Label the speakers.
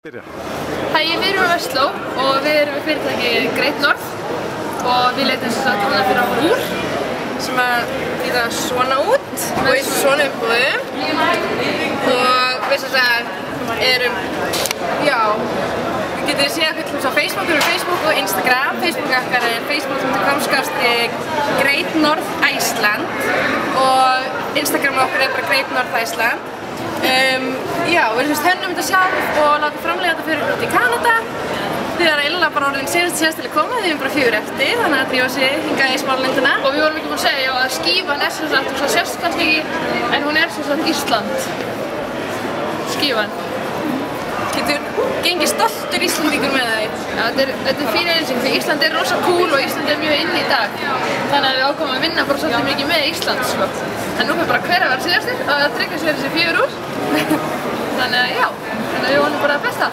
Speaker 1: Hæ, við erum á Vestló og við erum við fyrirtæki Great North og við leitum þess að fyrir á húr sem að líta svona út og í svona umbúðum og við þess að erum, já, við getum séð hvernig á Facebook, við erum Facebook og Instagram. Facebook okkar er facebook.com/Great North Iceland og Instagram okkar er bara Great North Iceland. Já, við erum hönnum þetta sjálf og látum framleiða þetta fyrir út í Kanada. Þið er eiginlega bara orðin síðast til að koma, þið erum bara 4 eftir, þannig að drífa sig hingað í smálindina. Og við vorum ekki búin að segja að skífan er sem sagt, þú sést kannski ekki, en hún er sem sagt Ísland. Skífan. Getur gengið stoltur Íslandingur með það? Já, þetta er fín einsýn, því Ísland er rosa cool og Ísland er mjög inn í dag. Þannig að við ákomum að vinna bara svolítið mikið með Ísland, sko. En nú fyrir bara hver að vera síðastir og að tryggja sér þessi 4 úr. Þannig að já, við vonum bara að besta.